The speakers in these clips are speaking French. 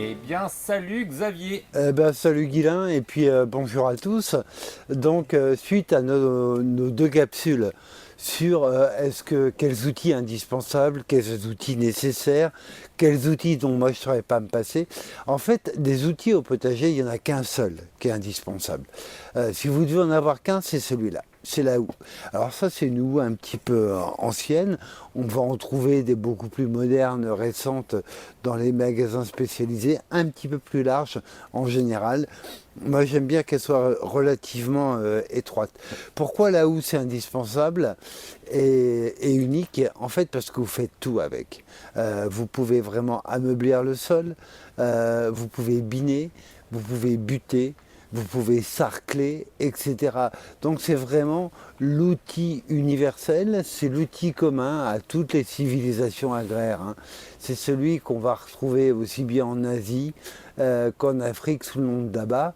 Eh bien, salut Xavier. Salut Guilain et puis bonjour à tous. Donc suite à nos deux capsules sur quels outils indispensables, quels outils nécessaires, quels outils dont moi je ne saurais pas me passer. En fait, des outils au potager, il n'y en a qu'un seul qui est indispensable. Si vous devez en avoir qu'un, c'est celui-là. C'est la houe. Alors ça, c'est une houe un petit peu ancienne. On va en trouver des beaucoup plus modernes, récentes, dans les magasins spécialisés, un petit peu plus larges en général. Moi, j'aime bien qu'elle soit relativement étroite. Pourquoi la houe, c'est indispensable et unique? En fait, parce que vous faites tout avec. Vous pouvez vraiment ameublir le sol, vous pouvez biner, vous pouvez buter, vous pouvez sarcler, etc. Donc c'est vraiment l'outil universel, c'est l'outil commun à toutes les civilisations agraires, hein. C'est celui qu'on va retrouver aussi bien en Asie qu'en Afrique sous le nom de daba.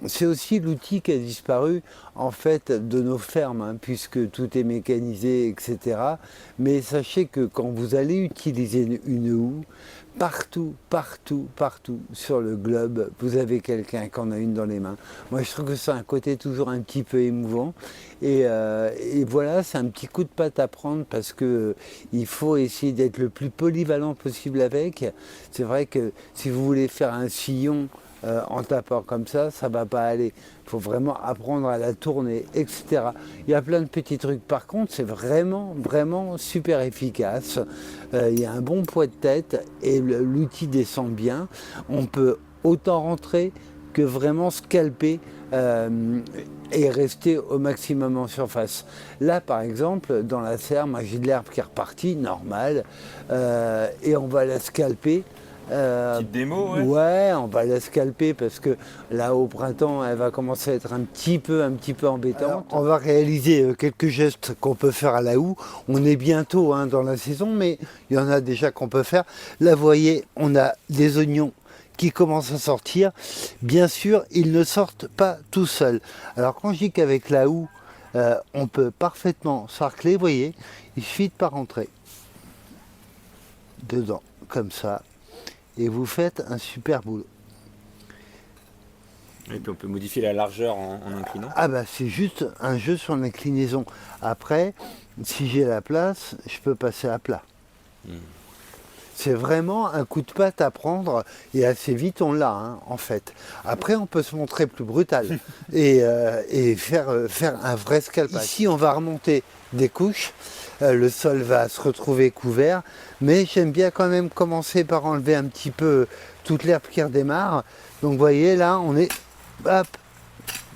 C'est aussi l'outil qui a disparu en fait de nos fermes, hein, puisque tout est mécanisé, etc. Mais sachez que quand vous allez utiliser une houe, partout, partout, partout sur le globe, vous avez quelqu'un qui en a une dans les mains. Moi, je trouve que c'est un côté toujours un petit peu émouvant. Et voilà, c'est un petit coup de patte à prendre parce que il faut essayer d'être le plus polyvalent possible avec. C'est vrai que si vous voulez faire un sillon en tapant comme ça va pas aller. Il faut vraiment apprendre à la tourner, etc. Il y a plein de petits trucs. Par contre, c'est vraiment, vraiment super efficace. Il y a un bon poids de tête et l'outil descend bien. On peut autant rentrer que vraiment scalper et rester au maximum en surface. Là, par exemple, dans la serre, moi j'ai de l'herbe qui est repartie, normal, et on va la scalper. Petite démo, ouais. Ouais, on va la scalper parce que là au printemps, elle va commencer à être un petit peu embêtante. Alors, on va réaliser quelques gestes qu'on peut faire à la houe. On est bientôt dans la saison, mais il y en a déjà qu'on peut faire. Là, vous voyez, on a des oignons qui commencent à sortir. Bien sûr, ils ne sortent pas tout seuls. Alors quand je dis qu'avec la houe, on peut parfaitement sarcler, vous voyez, il suffit de pas rentrer dedans, comme ça. Et vous faites un super boulot. Et puis on peut modifier la largeur en inclinant. Ah bah c'est juste un jeu sur l'inclinaison. Après, si j'ai la place, je peux passer à plat. C'est vraiment un coup de patte à prendre et assez vite on l'a, hein, en fait. Après on peut se montrer plus brutal et faire un vrai scalpage. Ici on va remonter des couches, le sol va se retrouver couvert, mais j'aime bien quand même commencer par enlever un petit peu toute l'herbe qui redémarre. Donc vous voyez là on est hop,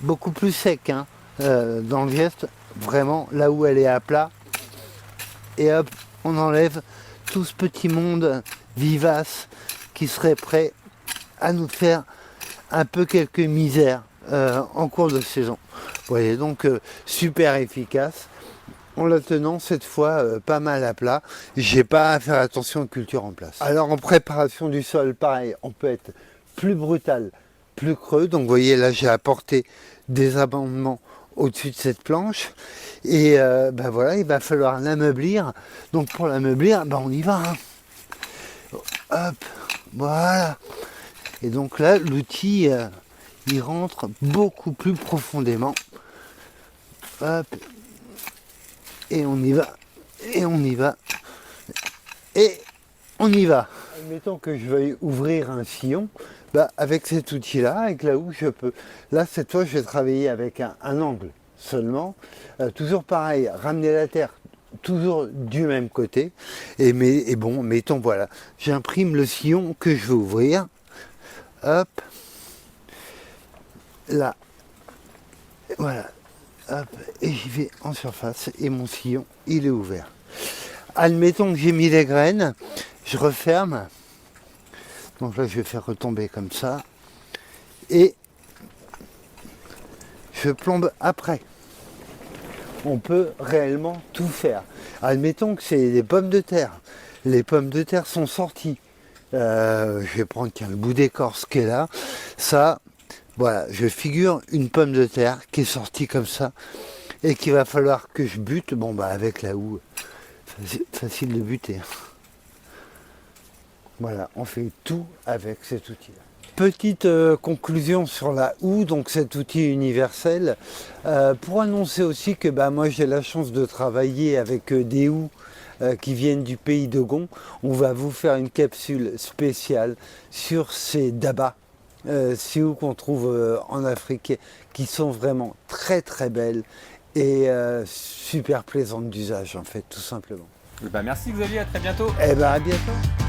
beaucoup plus sec, hein, dans le geste, vraiment là où elle est à plat. Et hop, on enlève tout ce petit monde vivace qui serait prêt à nous faire un peu quelques misères en cours de saison. Vous voyez, donc super efficace. En la tenant cette fois pas mal à plat. J'ai pas à faire attention aux cultures en place. Alors en préparation du sol, pareil, on peut être plus brutal, plus creux. Donc vous voyez là j'ai apporté des amendements au-dessus de cette planche. Et voilà, il va falloir l'ameublir. Donc pour l'ameublir, on y va, hein. Hop, voilà. Et donc là, l'outil, il rentre beaucoup plus profondément. Hop, et on y va, et on y va, et on y va. Admettons que je veuille ouvrir un sillon, avec cet outil-là, avec la houe, je peux. Là, cette fois, je vais travailler avec un angle seulement. Toujours pareil, ramener la terre toujours du même côté. Et bon, mettons, voilà, j'imprime le sillon que je veux ouvrir. Hop, là, voilà, hop, et j'y vais en surface et mon sillon, il est ouvert. Admettons que j'ai mis les graines, je referme. Donc là, je vais faire retomber comme ça. Et je plombe après. On peut réellement tout faire. Admettons que c'est des pommes de terre. Les pommes de terre sont sorties. Je vais prendre le bout d'écorce qui est là. Ça, voilà, je figure une pomme de terre qui est sortie comme ça et qu'il va falloir que je bute. Avec la houe, facile de buter. Voilà, on fait tout avec cet outil-là. Petite conclusion sur la houe, donc cet outil universel, pour annoncer aussi que moi j'ai la chance de travailler avec des houes qui viennent du pays de Gonds. On va vous faire une capsule spéciale sur ces dabas, ces houes qu'on trouve en Afrique, qui sont vraiment très très belles et super plaisantes d'usage en fait, tout simplement. Merci Xavier, à très bientôt. À bientôt.